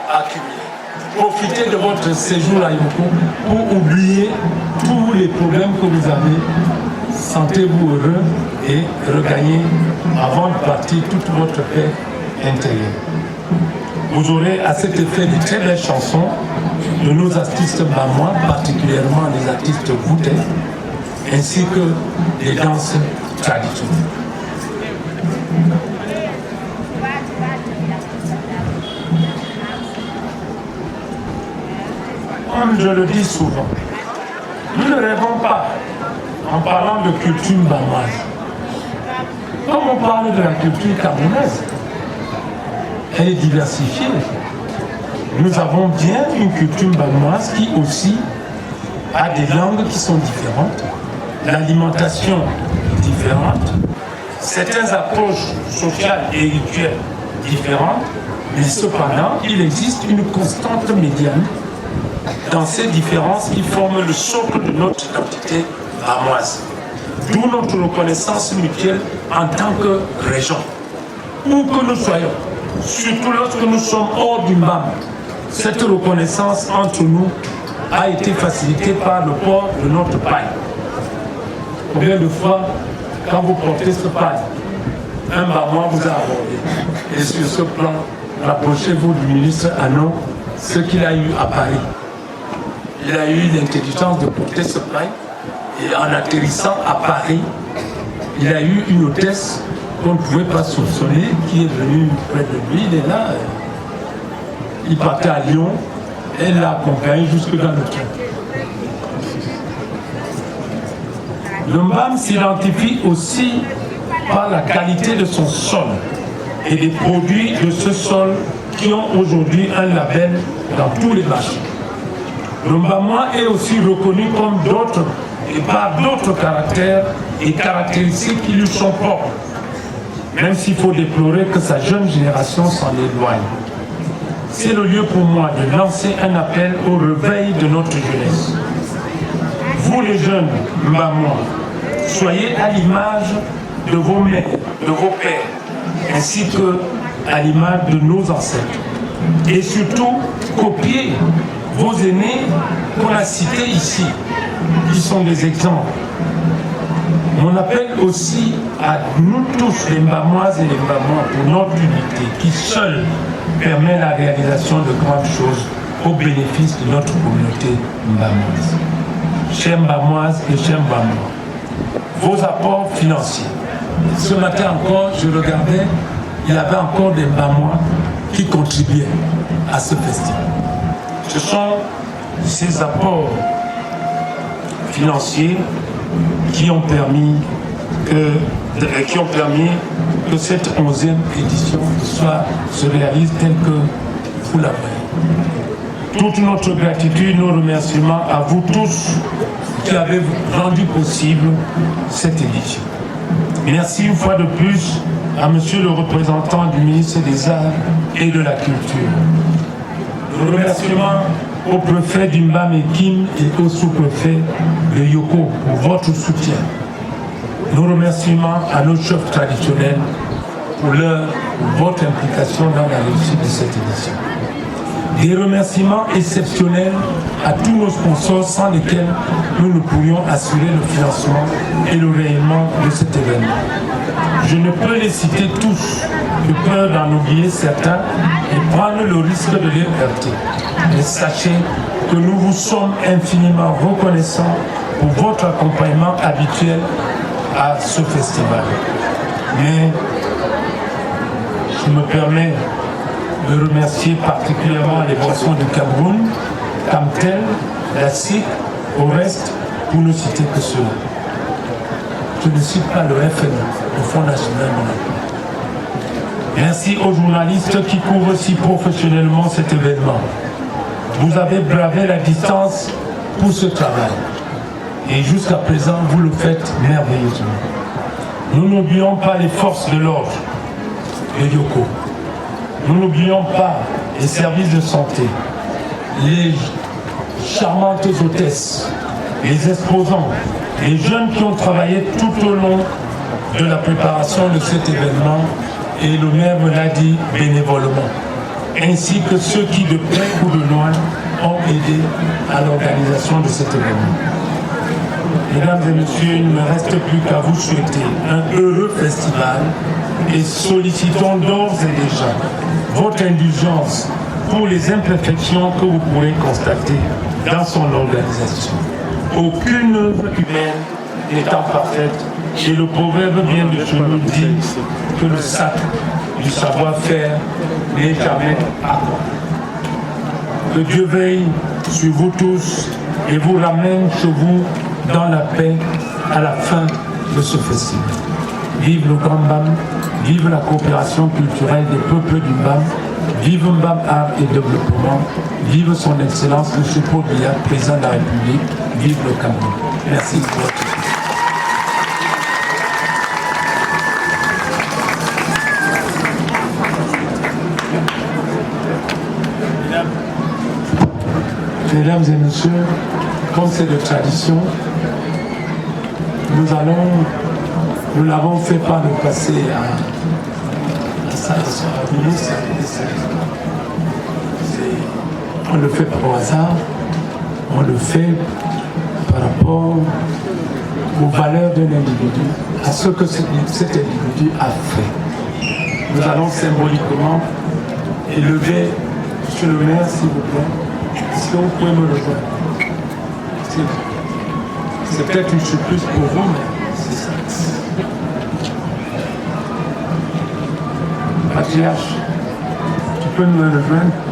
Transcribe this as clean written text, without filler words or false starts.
accumulé. Profitez de votre séjour à Yoko pour oublier tous les problèmes que vous avez. Sentez-vous heureux et regagnez avant de partir toute votre paix intérieure. Vous aurez à cet effet de très belles chansons de nos artistes bamois, particulièrement les artistes voûtés, ainsi que des danses traditionnelles. Comme je le dis souvent, nous ne rêvons pas en parlant de culture bamoise. Comme on parle de la culture camerounaise, elle est diversifiée. Nous avons bien une culture bamoise qui aussi a des langues qui sont différentes, l'alimentation est différente, certaines approches sociales et rituelles différentes, mais cependant, il existe une constante médiane dans ces différences qui forment le socle de notre identité bamoise. D'où notre reconnaissance mutuelle en tant que région. Où que nous soyons, surtout lorsque nous sommes hors du MBAM, cette reconnaissance entre nous a été facilitée par le port de notre paille. Combien de fois, quand vous portez ce paille, un Bamois vous a abordé. Et sur ce plan, rapprochez-vous du ministre Anon, ce qu'il a eu à Paris. Il a eu l'intelligence de porter ce paille et en atterrissant à Paris, il a eu une hôtesse qu'on ne pouvait pas soupçonner qui est venue près de lui. Il est là, il partait à Lyon, elle l'a accompagné jusque dans le train. Le MBAM s'identifie aussi par la qualité de son sol et des produits de ce sol qui ont aujourd'hui un label dans tous les marchés. Le Mbamois est aussi reconnu comme d'autres et par d'autres caractères et caractéristiques qui lui sont propres, même s'il faut déplorer que sa jeune génération s'en éloigne. C'est le lieu pour moi de lancer un appel au réveil de notre jeunesse. Vous les jeunes Mbamois, soyez à l'image de vos mères, de vos pères, ainsi que à l'image de nos ancêtres. Et surtout, copiez vos aînés qu'on a cités ici, qui sont des exemples. On appelle aussi à nous tous, les Mbamoises et les Mbamois, pour notre unité, qui seule permet la réalisation de grandes choses au bénéfice de notre communauté mbamoise. Chers Mbamoises et chers Mbamois, vos apports financiers. Ce matin encore, je regardais, il y avait encore des Mbamois qui contribuaient à ce festival. Ce sont ces apports financiers qui ont permis que cette 11e édition se réalise telle que vous la voyez. Toute notre gratitude, nos remerciements à vous tous qui avez rendu possible cette édition. Merci une fois de plus à Monsieur le représentant du ministre des Arts et de la Culture. Le remerciement au préfet d'Imbam et Kim et au sous-préfet de Yoko pour votre soutien. Nos remerciements à nos chefs traditionnels pour votre implication dans la réussite de cette édition. Des remerciements exceptionnels à tous nos sponsors sans lesquels nous ne pourrions assurer le financement et le rayonnement de cet événement. Je ne peux les citer tous, de peur d'en oublier certains et prendre le risque de les heurter. Mais sachez que nous vous sommes infiniment reconnaissants pour votre accompagnement habituel à ce festival. Mais je me permets de remercier particulièrement les boissons du Cameroun, Camtel, la SIC, au reste, pour ne citer que cela. Je ne cite pas le FNE, le Fonds national de l'emploi. Merci aux journalistes qui couvrent si professionnellement cet événement. Vous avez bravé la distance pour ce travail. Et jusqu'à présent, vous le faites merveilleusement. Nous n'oublions pas les forces de l'ordre de Yoko. Nous n'oublions pas les services de santé, les charmantes hôtesses, les exposants, les jeunes qui ont travaillé tout au long de la préparation de cet événement, et le maire me l'a dit bénévolement. ainsi que ceux qui, de près ou de loin, ont aidé à l'organisation de cet événement. Mesdames et messieurs, il ne me reste plus qu'à vous souhaiter un heureux festival et sollicitons d'ores et déjà votre indulgence pour les imperfections que vous pourrez constater dans son organisation. Aucune œuvre humaine n'étant parfaite, et le proverbe vient de se nous dire que le sacre du savoir-faire n'est jamais accompli. Que Dieu veille sur vous tous et vous ramène chez vous dans la paix à la fin de ce festival. Vive le Grand Mbam, vive la coopération culturelle des peuples du Mbam, vive Mbam Art et Développement, vive son Excellence M. Paul Biya, président de la République, vive le Cameroun. Merci pour votre écoute. Mesdames et messieurs, comme c'est de tradition, nous l'avons fait par le passé à ça, on le fait par hasard, on le fait par rapport aux valeurs d'un individu, à ce que cet individu a fait. Nous allons symboliquement élever, monsieur le maire, s'il vous plaît, est-ce que vous pouvez me rejoindre? C'est peut-être une surprise pour vous, mais c'est ça. Patriarche, tu peux me rejoindre?